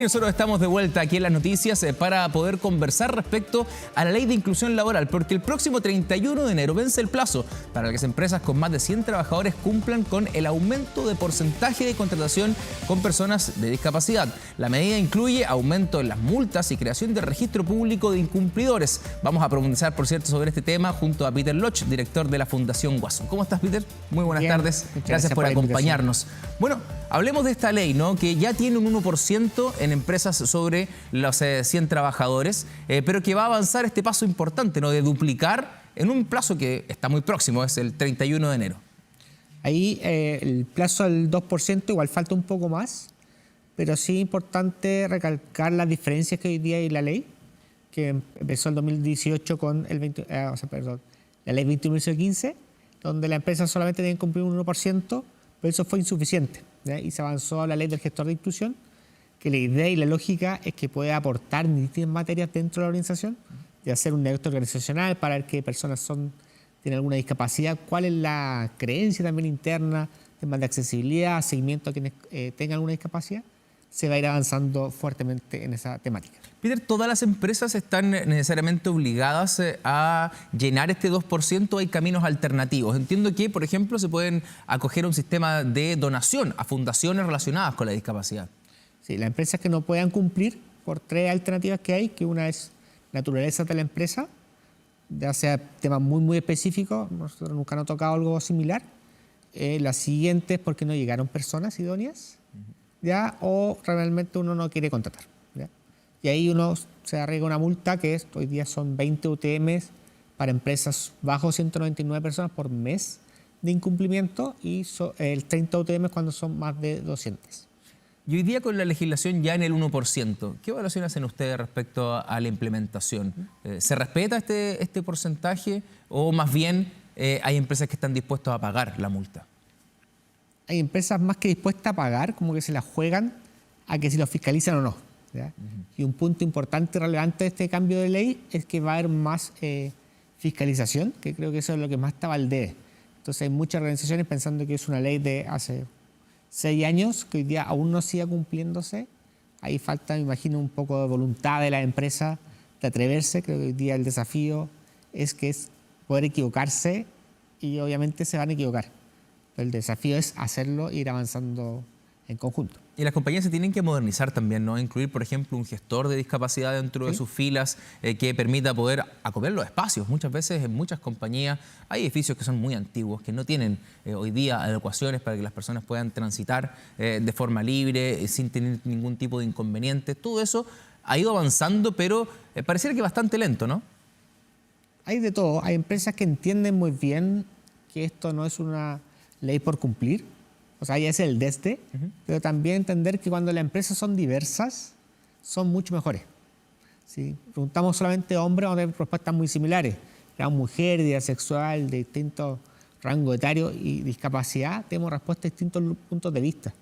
Nosotros estamos de vuelta aquí en las noticias para poder conversar respecto a la ley de inclusión laboral, porque el próximo 31 de enero vence el plazo para que las empresas con más de 100 trabajadores cumplan con el aumento de porcentaje de contratación con personas de discapacidad. La medida incluye aumento en las multas y creación de registro público de incumplidores. Vamos a profundizar, por cierto, sobre este tema junto a Peter Loch, director de la Fundación Guasón. ¿Cómo estás, Peter? Muy buenas tardes. Gracias por acompañarnos. Bueno, hablemos de esta ley, ¿no? Que ya tiene un 1% en empresas sobre los 100 trabajadores, pero que va a avanzar este paso importante, ¿no? De duplicar en un plazo que está muy próximo, es el 31 de enero. Ahí el plazo del 2% igual falta un poco más, pero sí es importante recalcar las diferencias que hoy día hay en la ley, que empezó en 2018 con la ley 21.15, donde la empresa solamente tiene que cumplir un 1%, pero eso fue insuficiente, ¿ya? Y se avanzó a la ley del gestor de inclusión, que la idea y la lógica es que puede aportar distintas materias dentro de la organización, de hacer un diagnóstico organizacional para ver qué personas tienen alguna discapacidad, cuál es la creencia también interna, temas de accesibilidad, seguimiento a quienes tengan alguna discapacidad. Se va a ir avanzando fuertemente en esa temática. Peter, ¿todas las empresas están necesariamente obligadas a llenar este 2% o hay caminos alternativos? Entiendo que, por ejemplo, se pueden acoger a un sistema de donación a fundaciones relacionadas con la discapacidad. Sí, las empresas que no puedan cumplir por tres alternativas que hay, que una es naturaleza de la empresa, ya sea temas muy específicos, nosotros nunca nos ha tocado algo similar. La siguiente es porque no llegaron personas idóneas, ¿ya? O realmente uno no quiere contratar, ¿ya? Y ahí uno se arriesga una multa que hoy día son 20 UTMs para empresas bajo 199 personas por mes de incumplimiento y el 30 UTMs cuando son más de 200. Y hoy día con la legislación ya en el 1%, ¿qué evaluación hacen ustedes respecto a la implementación? ¿Se respeta este porcentaje o más bien hay empresas que están dispuestas a pagar la multa? Hay empresas más que dispuestas a pagar, como que se las juegan a que si los fiscalizan o no, ¿ya? Y un punto importante y relevante de este cambio de ley es que va a haber más fiscalización, que creo que eso es lo que más estaba al debe. Entonces hay muchas organizaciones pensando que es una ley de hace 6 años, que hoy día aún no siga cumpliéndose. Ahí falta, me imagino, un poco de voluntad de la empresa de atreverse. Creo que hoy día el desafío es poder equivocarse y obviamente se van a equivocar. Pero el desafío es hacerlo e ir avanzando en conjunto. Y las compañías se tienen que modernizar también, ¿no? Incluir, por ejemplo, un gestor de discapacidad dentro de sus filas que permita poder acopiar los espacios. Muchas veces en muchas compañías hay edificios que son muy antiguos, que no tienen hoy día adecuaciones para que las personas puedan transitar de forma libre, sin tener ningún tipo de inconveniente. Todo eso ha ido avanzando, pero pareciera que bastante lento, ¿no? Hay de todo. Hay empresas que entienden muy bien que esto no es una ley por cumplir. O sea, ya es el desde, pero también entender que cuando las empresas son diversas, son mucho mejores. Si preguntamos solamente a hombres, vamos a tener respuestas muy similares. La mujer, diversidad sexual, de distintos rangos etarios y discapacidad, tenemos respuestas a distintos puntos de vista.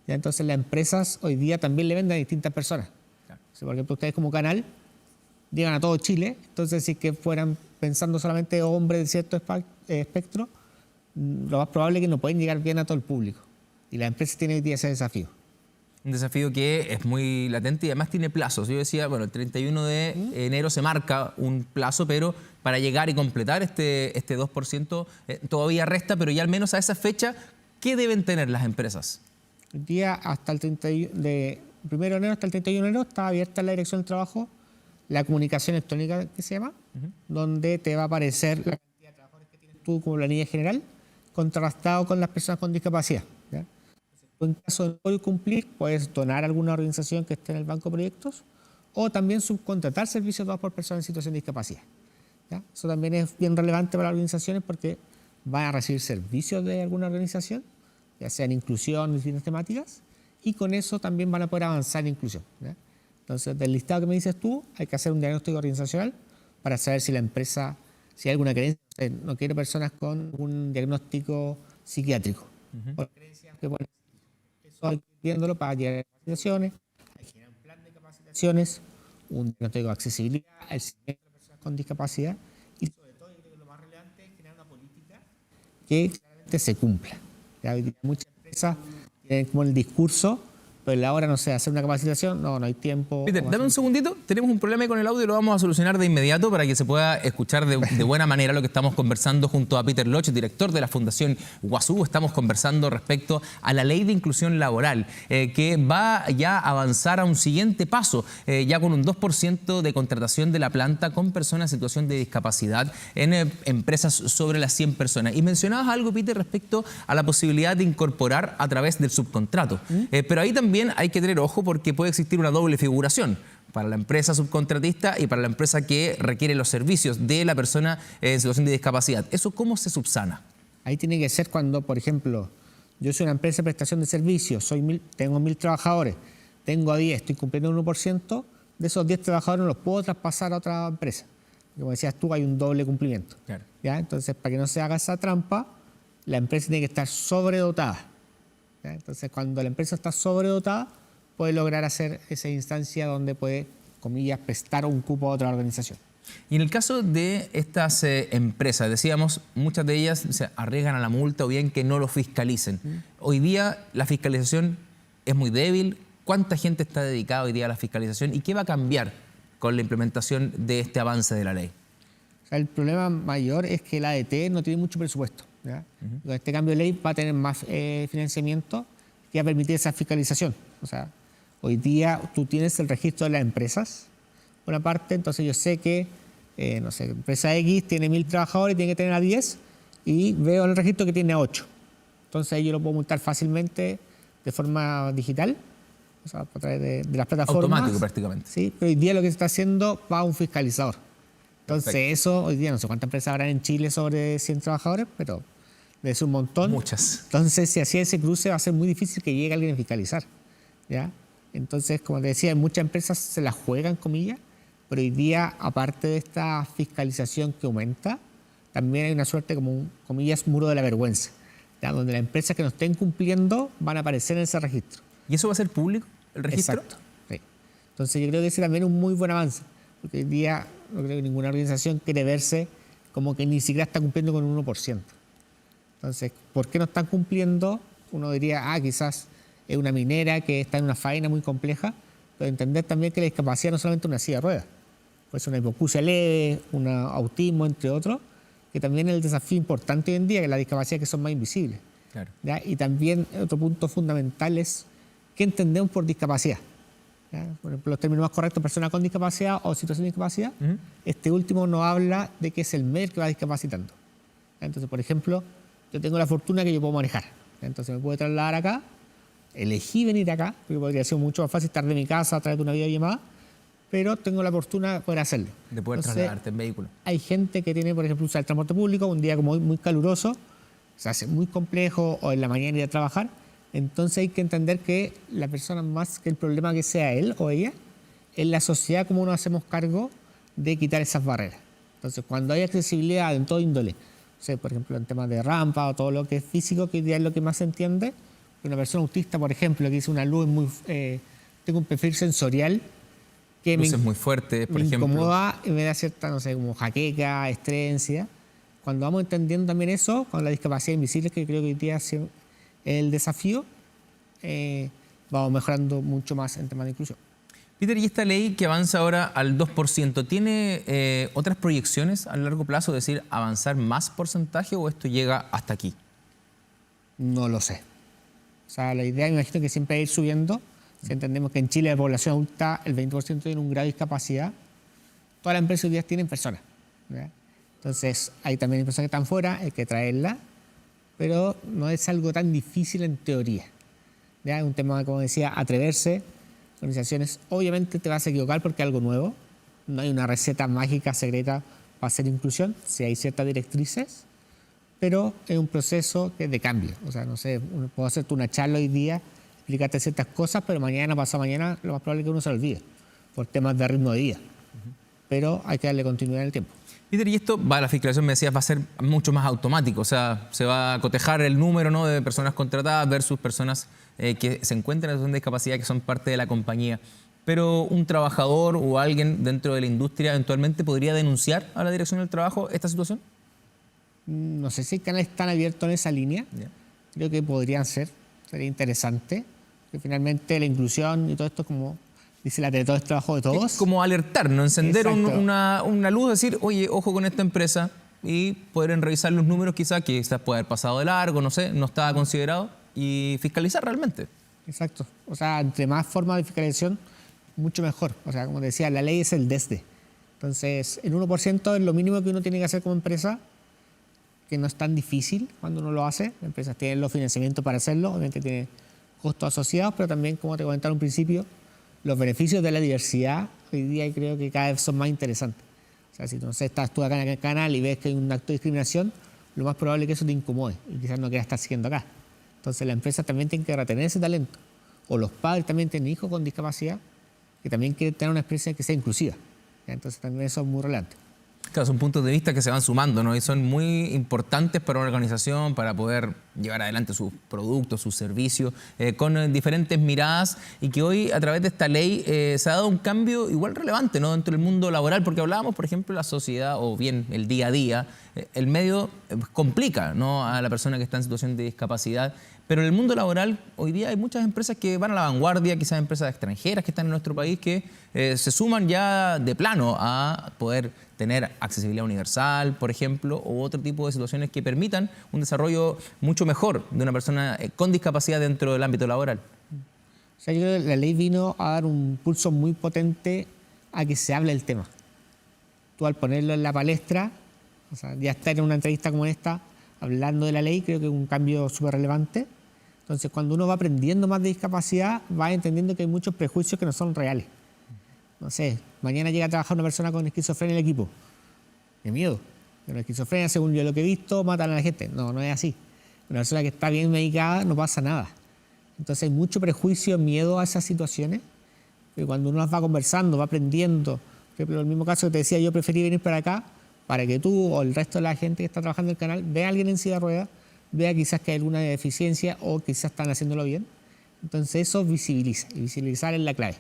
¿Ya? Entonces, las empresas hoy día también le venden a distintas personas. Claro. Por ejemplo, ustedes como canal llegan a todo Chile, entonces si que fueran pensando solamente hombres de cierto espectro, lo más probable es que no pueden llegar bien a todo el público. Y la empresa tiene hoy día ese desafío. Un desafío que es muy latente y además tiene plazos. Yo decía, bueno, el 31 de enero se marca un plazo, pero para llegar y completar este 2% todavía resta, pero ya al menos a esa fecha, ¿qué deben tener las empresas? El día hasta el 31 de enero hasta el 31 de enero está abierta en la Dirección del Trabajo la comunicación electrónica que se llama, donde te va a aparecer la cantidad de trabajadores que tienes tú como planilla general, contrastado con las personas con discapacidad, ¿ya? En caso de no poder cumplir, puedes donar a alguna organización que esté en el banco de proyectos o también subcontratar servicios dados por personas en situación de discapacidad, ¿ya? Eso también es bien relevante para las organizaciones porque van a recibir servicios de alguna organización, ya sea en inclusión, en distintas temáticas, y con eso también van a poder avanzar en inclusión, ¿ya? Entonces, del listado que me dices tú, hay que hacer un diagnóstico organizacional para saber si la empresa, si hay alguna creencia, no quiere personas con un diagnóstico psiquiátrico. O creencias que bueno, eso hay que ir viéndolo para llegar a capacitaciones, hay que generar un plan de capacitaciones, un diagnóstico de accesibilidad, el seguimiento de personas con discapacidad y sobre todo, yo creo que lo más relevante es generar una política que claramente se cumpla. Ya, muchas empresas tienen como el discurso pero la hora, no sé, hacer una capacitación, no hay tiempo. Peter, dame un segundito, tenemos un problema con el audio y lo vamos a solucionar de inmediato para que se pueda escuchar de buena manera lo que estamos conversando junto a Peter Loch, director de la Fundación Iguazú. Estamos conversando respecto a la ley de inclusión laboral, que va ya a avanzar a un siguiente paso, ya con un 2% de contratación de la planta con personas en situación de discapacidad en empresas sobre las 100 personas. Y mencionabas algo, Peter, respecto a la posibilidad de incorporar a través del subcontrato. Pero ahí también hay que tener ojo porque puede existir una doble figuración para la empresa subcontratista y para la empresa que requiere los servicios de la persona en situación de discapacidad. ¿Eso cómo se subsana? Ahí tiene que ser cuando, por ejemplo, yo soy una empresa de prestación de servicios, tengo 1.000 trabajadores, tengo a 10, estoy cumpliendo un 1%, de esos 10 trabajadores no los puedo traspasar a otra empresa. Como decías tú, hay un doble cumplimiento. Claro. ¿Ya? Entonces, para que no se haga esa trampa, la empresa tiene que estar sobredotada. ¿Ya? Entonces, cuando la empresa está sobredotada, puede lograr hacer esa instancia donde puede, comillas, prestar un cupo a otra organización. Y en el caso de estas empresas, decíamos, muchas de ellas se arriesgan a la multa o bien que no lo fiscalicen. Hoy día la fiscalización es muy débil. ¿Cuánta gente está dedicada hoy día a la fiscalización y qué va a cambiar con la implementación de este avance de la ley? O sea, el problema mayor es que la ADT no tiene mucho presupuesto. ¿Ya? Con este cambio de ley va a tener más financiamiento que va a permitir esa fiscalización. O sea, hoy día tú tienes el registro de las empresas, por una parte, entonces yo sé que, no sé, empresa X tiene 1.000 trabajadores y tiene que tener a 10 y veo en el registro que tiene a 8. Entonces ahí yo lo puedo multar fácilmente de forma digital, o sea, a través de las plataformas. Automático prácticamente. Sí, pero hoy día lo que se está haciendo va a un fiscalizador. Entonces perfecto. Eso, hoy día no sé cuántas empresas habrán en Chile sobre 100 trabajadores, pero es un montón. Muchas. Entonces, si hacía ese cruce, va a ser muy difícil que llegue alguien a fiscalizar. ¿Ya? Entonces, como te decía, muchas empresas se la juegan, comillas, pero hoy día, aparte de esta fiscalización que aumenta, también hay una suerte como un, comillas, muro de la vergüenza, ¿ya? Donde las empresas que no estén cumpliendo van a aparecer en ese registro. ¿Y eso va a ser público, el registro? Exacto. Sí. Entonces, yo creo que ese también es un muy buen avance, porque hoy día no creo que ninguna organización quiere verse como que ni siquiera está cumpliendo con un 1%. Entonces, ¿por qué no están cumpliendo? Uno diría, quizás es una minera que está en una faena muy compleja, pero entender también que la discapacidad no es solamente una silla de ruedas, puede ser una hipoacusia leve, un autismo, entre otros, que también es el desafío importante hoy en día, que las discapacidades que son más invisibles. Claro. ¿Ya? Y también otro punto fundamental es qué entendemos por discapacidad. ¿Ya? Por ejemplo, los términos más correctos, persona con discapacidad o situación de discapacidad, este último nos habla de que es el medio que va discapacitando. ¿Ya? Entonces, por ejemplo, yo tengo la fortuna que yo puedo manejar. ¿Ya? Entonces me puedo trasladar acá, elegí venir acá, porque podría ser mucho más fácil estar de mi casa a través de una videollamada, pero tengo la fortuna de poder hacerlo. De poder trasladarte en vehículo. Hay gente que tiene, por ejemplo, usar el transporte público, un día como hoy muy caluroso, se hace muy complejo, o en la mañana ir a trabajar. Entonces hay que entender que la persona, más que el problema que sea él o ella, es la sociedad como nos hacemos cargo de quitar esas barreras. Entonces, cuando hay accesibilidad en todo índole, o sea, por ejemplo, en temas de rampa o todo lo que es físico, que hoy día es lo que más se entiende, una persona autista, por ejemplo, que dice una luz muy... tengo un perfil sensorial que luces muy fuertes, por ejemplo. Me incomoda y me da cierta, no sé, como jaqueca, estrés, ansiedad. Cuando vamos entendiendo también eso, con la discapacidad invisible, que creo que hoy día es el desafío, vamos mejorando mucho más en temas de inclusión. Peter, ¿y esta ley que avanza ahora al 2%, tiene otras proyecciones a largo plazo, es decir, avanzar más porcentaje o esto llega hasta aquí? No lo sé. O sea, la idea, me imagino que siempre va a ir subiendo. Si entendemos que en Chile la población adulta, el 20% tiene un grado de discapacidad, todas las empresas hoy día tienen personas, ¿verdad? Entonces, hay también personas que están fuera, hay que traerlas, pero no es algo tan difícil en teoría. ¿Ya? Es un tema, como decía, atreverse. Organizaciones, obviamente te vas a equivocar porque es algo nuevo. No hay una receta mágica, secreta para hacer inclusión. Sí hay ciertas directrices, pero es un proceso de cambio. O sea, no sé, puedo hacerte una charla hoy día, explicarte ciertas cosas, pero mañana, pasado mañana, lo más probable es que uno se olvide por temas de ritmo de vida. Pero hay que darle continuidad en el tiempo. Peter, y esto, la fiscalización, me decías, va a ser mucho más automático, o sea, se va a cotejar el número, ¿no?, de personas contratadas versus personas que se encuentran en situación de discapacidad, que son parte de la compañía. Pero un trabajador o alguien dentro de la industria eventualmente podría denunciar a la Dirección del Trabajo esta situación. No sé si canales están abiertos en esa línea. Yeah. Creo que podrían ser, sería interesante. Que finalmente la inclusión y todo esto, como dice la Teletón, es trabajo de todos. Es como alertar, ¿no? Encender una luz, decir, oye, ojo con esta empresa, y poder revisar los números quizás puede haber pasado de largo, no sé, no estaba considerado, y fiscalizar realmente. Exacto. O sea, entre más formas de fiscalización, mucho mejor. O sea, como decía, la ley es el desde. Entonces, el 1% es lo mínimo que uno tiene que hacer como empresa, que no es tan difícil cuando uno lo hace. Las empresas tienen los financiamientos para hacerlo, obviamente tiene costos asociados, pero también, como te comentaba al principio, los beneficios de la diversidad hoy día creo que cada vez son más interesantes. O sea, si no sé, estás tú acá en el canal y ves que hay un acto de discriminación, lo más probable es que eso te incomode y quizás no quieras estar siguiendo acá. Entonces, la empresa también tiene que retener ese talento. O los padres también tienen hijos con discapacidad que también quieren tener una experiencia que sea inclusiva. Entonces, también eso es muy relevante. Claro, son puntos de vista que se van sumando, ¿no? Y son muy importantes para una organización, para poder llevar adelante sus productos, sus servicios, con diferentes miradas, y que hoy, a través de esta ley, se ha dado un cambio igual relevante, ¿no? Dentro del mundo laboral, porque hablábamos, por ejemplo, de la sociedad, o bien el día a día, el medio complica, ¿no?, a la persona que está en situación de discapacidad. Pero en el mundo laboral, hoy día hay muchas empresas que van a la vanguardia, quizás empresas extranjeras que están en nuestro país, que se suman ya de plano a poder tener accesibilidad universal, por ejemplo, u otro tipo de situaciones que permitan un desarrollo mucho mejor de una persona con discapacidad dentro del ámbito laboral. O sea, yo creo que la ley vino a dar un pulso muy potente a que se hable el tema. Tú, al ponerlo en la palestra, o sea, ya estar en una entrevista como esta, hablando de la ley, creo que es un cambio súper relevante. Entonces, cuando uno va aprendiendo más de discapacidad, va entendiendo que hay muchos prejuicios que no son reales. No sé, mañana llega a trabajar una persona con esquizofrenia en el equipo. ¡Qué miedo! Pero la esquizofrenia, según yo lo que he visto, matan a la gente. No, no es así. Una persona que está bien medicada no pasa nada. Entonces hay mucho prejuicio, miedo a esas situaciones. Pero cuando uno las va conversando, va aprendiendo. Por ejemplo, en el mismo caso que te decía, yo preferí venir para acá para que tú o el resto de la gente que está trabajando en el canal vea a alguien en silla de ruedas, vea quizás que hay alguna deficiencia o quizás están haciéndolo bien. Entonces eso visibiliza, y visibilizar es la clave.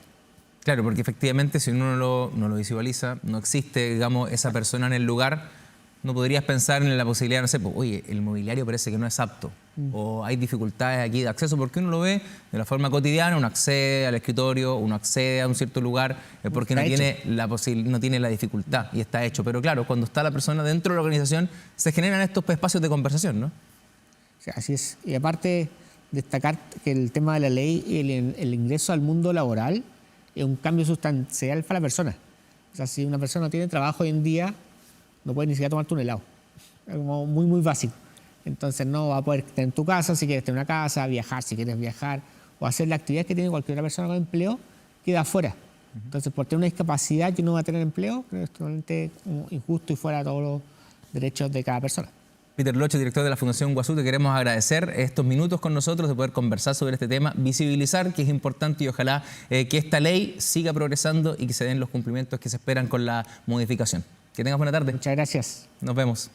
Claro, porque efectivamente si uno no lo visualiza, no existe, digamos, esa persona en el lugar, no podrías pensar en la posibilidad, no sé, pues, oye, el mobiliario parece que no es apto, o hay dificultades aquí de acceso, porque uno lo ve de la forma cotidiana, uno accede al escritorio, uno accede a un cierto lugar, porque no tiene la dificultad y está hecho. Pero claro, cuando está la persona dentro de la organización, se generan estos espacios de conversación, ¿no? Sí, así es. Y aparte, destacar que el tema de la ley y el ingreso al mundo laboral es un cambio sustancial para la persona. O sea, si una persona no tiene trabajo hoy en día, no puede ni siquiera tomarte un helado. Es como muy, muy básico. Entonces no va a poder estar en tu casa si quieres tener una casa, viajar si quieres viajar, o hacer la actividad que tiene cualquier otra persona con empleo, queda afuera. Entonces, por tener una discapacidad que no va a tener empleo, creo que es totalmente injusto y fuera de todos los derechos de cada persona. Peter Loche, director de la Fundación Iguazú, te queremos agradecer estos minutos con nosotros de poder conversar sobre este tema, visibilizar que es importante, y ojalá que esta ley siga progresando y que se den los cumplimientos que se esperan con la modificación. Que tengas buena tarde. Muchas gracias. Nos vemos.